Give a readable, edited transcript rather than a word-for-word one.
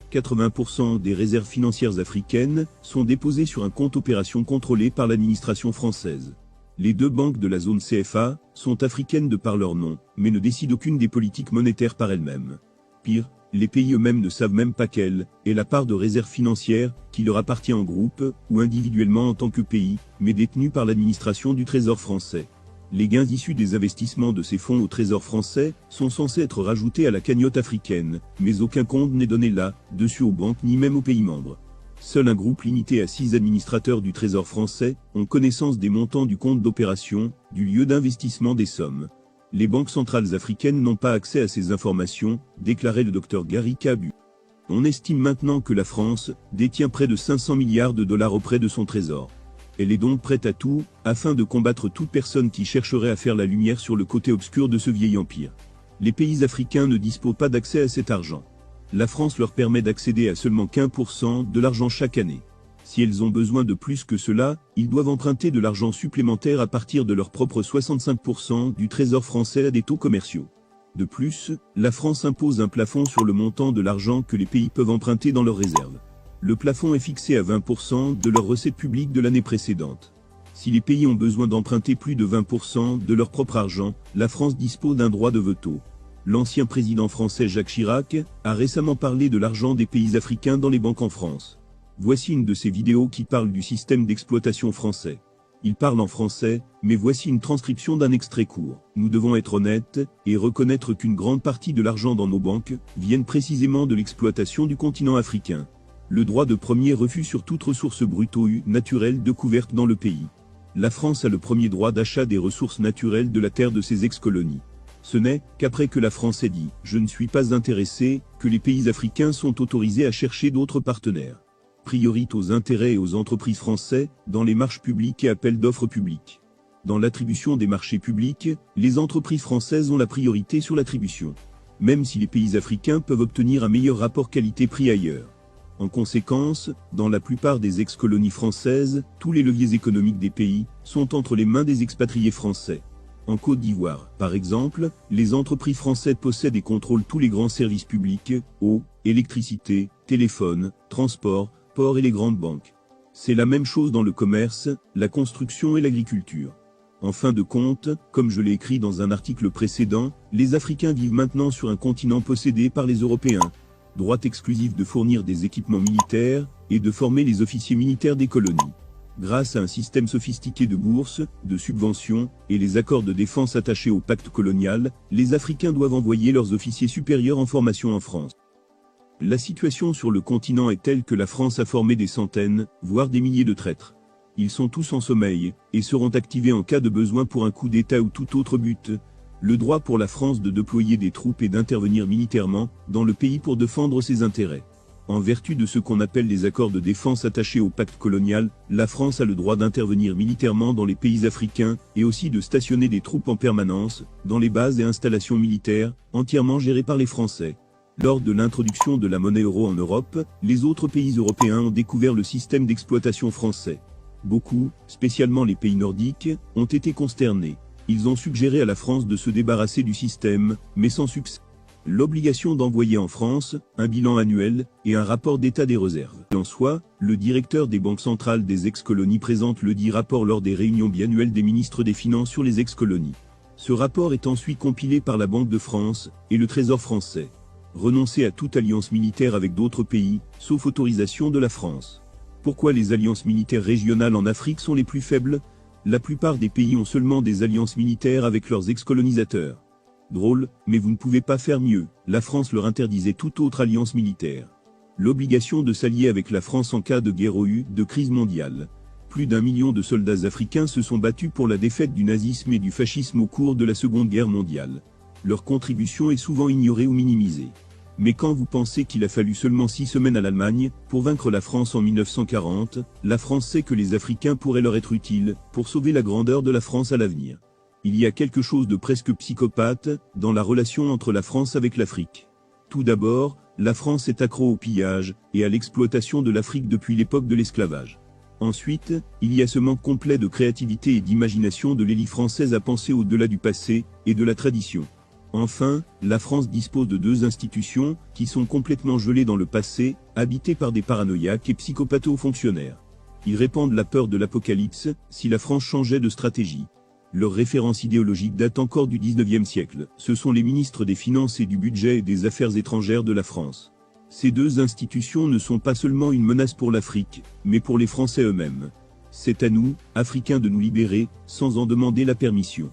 80% des réserves financières africaines sont déposées sur un compte opération contrôlé par l'administration française. Les deux banques de la zone CFA sont africaines de par leur nom, mais ne décident aucune des politiques monétaires par elles-mêmes. Pire, les pays eux-mêmes ne savent même pas quelle est la part de réserves financières qui leur appartient en groupe ou individuellement en tant que pays, mais détenue par l'administration du Trésor français. Les gains issus des investissements de ces fonds au Trésor français sont censés être rajoutés à la cagnotte africaine, mais aucun compte n'est donné là-dessus aux banques ni même aux pays membres. Seul un groupe limité à 6 administrateurs du Trésor français ont connaissance des montants du compte d'opération, du lieu d'investissement des sommes. Les banques centrales africaines n'ont pas accès à ces informations, déclarait le Dr Gary Kabu. On estime maintenant que la France détient près de 500 milliards de dollars auprès de son trésor. Elle est donc prête à tout, afin de combattre toute personne qui chercherait à faire la lumière sur le côté obscur de ce vieil empire. Les pays africains ne disposent pas d'accès à cet argent. La France leur permet d'accéder à seulement 15% de l'argent chaque année. Si elles ont besoin de plus que cela, ils doivent emprunter de l'argent supplémentaire à partir de leur propre 65% du Trésor français à des taux commerciaux. De plus, la France impose un plafond sur le montant de l'argent que les pays peuvent emprunter dans leurs réserves. Le plafond est fixé à 20% de leurs recettes publiques de l'année précédente. Si les pays ont besoin d'emprunter plus de 20% de leur propre argent, la France dispose d'un droit de veto. L'ancien président français Jacques Chirac a récemment parlé de l'argent des pays africains dans les banques en France. Voici une de ces vidéos qui parle du système d'exploitation français. Il parle en français, mais voici une transcription d'un extrait court. Nous devons être honnêtes et reconnaître qu'une grande partie de l'argent dans nos banques viennent précisément de l'exploitation du continent africain. Le droit de premier refus sur toute ressource brute ou naturelle découverte dans le pays. La France a le premier droit d'achat des ressources naturelles de la terre de ses ex-colonies. Ce n'est qu'après que la France ait dit « Je ne suis pas intéressé » que les pays africains sont autorisés à chercher d'autres partenaires. Priorité aux intérêts et aux entreprises françaises dans les marches publiques et appels d'offres publics. Dans l'attribution des marchés publics, les entreprises françaises ont la priorité sur l'attribution. Même si les pays africains peuvent obtenir un meilleur rapport qualité-prix ailleurs. En conséquence, dans la plupart des ex-colonies françaises, tous les leviers économiques des pays sont entre les mains des expatriés français. En Côte d'Ivoire, par exemple, les entreprises françaises possèdent et contrôlent tous les grands services publics, eau, électricité, téléphone, transport, port et les grandes banques. C'est la même chose dans le commerce, la construction et l'agriculture. En fin de compte, comme je l'ai écrit dans un article précédent, les Africains vivent maintenant sur un continent possédé par les Européens. Droit exclusif de fournir des équipements militaires et de former les officiers militaires des colonies. Grâce à un système sophistiqué de bourses, de subventions et les accords de défense attachés au pacte colonial, les Africains doivent envoyer leurs officiers supérieurs en formation en France. La situation sur le continent est telle que la France a formé des centaines, voire des milliers de traîtres. Ils sont tous en sommeil et seront activés en cas de besoin pour un coup d'État ou tout autre but. Le droit pour la France de déployer des troupes et d'intervenir militairement dans le pays pour défendre ses intérêts. En vertu de ce qu'on appelle les accords de défense attachés au pacte colonial, la France a le droit d'intervenir militairement dans les pays africains et aussi de stationner des troupes en permanence dans les bases et installations militaires entièrement gérées par les Français. Lors de l'introduction de la monnaie euro en Europe, les autres pays européens ont découvert le système d'exploitation français. Beaucoup, spécialement les pays nordiques, ont été consternés. Ils ont suggéré à la France de se débarrasser du système, mais sans succès. L'obligation d'envoyer en France un bilan annuel et un rapport d'état des réserves. En soi, le directeur des banques centrales des ex-colonies présente le dit rapport lors des réunions biannuelles des ministres des Finances sur les ex-colonies. Ce rapport est ensuite compilé par la Banque de France et le Trésor français. Renoncer à toute alliance militaire avec d'autres pays, sauf autorisation de la France. Pourquoi les alliances militaires régionales en Afrique sont les plus faibles ? La plupart des pays ont seulement des alliances militaires avec leurs ex-colonisateurs. Drôle, mais vous ne pouvez pas faire mieux, la France leur interdisait toute autre alliance militaire. L'obligation de s'allier avec la France en cas de guerre ou de crise mondiale. Plus d'1 million de soldats africains se sont battus pour la défaite du nazisme et du fascisme au cours de la Seconde Guerre mondiale. Leur contribution est souvent ignorée ou minimisée. Mais quand vous pensez qu'il a fallu seulement 6 semaines à l'Allemagne pour vaincre la France en 1940, la France sait que les Africains pourraient leur être utiles pour sauver la grandeur de la France à l'avenir. Il y a quelque chose de presque psychopathe dans la relation entre la France avec l'Afrique. Tout d'abord, la France est accro au pillage et à l'exploitation de l'Afrique depuis l'époque de l'esclavage. Ensuite, il y a ce manque complet de créativité et d'imagination de l'élite française à penser au-delà du passé et de la tradition. Enfin, la France dispose de 2 institutions, qui sont complètement gelées dans le passé, habitées par des paranoïaques et psychopatho-fonctionnaires. Ils répandent la peur de l'apocalypse, si la France changeait de stratégie. Leur référence idéologique date encore du 19e siècle, ce sont les ministres des Finances et du Budget et des Affaires étrangères de la France. Ces 2 institutions ne sont pas seulement une menace pour l'Afrique, mais pour les Français eux-mêmes. C'est à nous, Africains, de nous libérer, sans en demander la permission.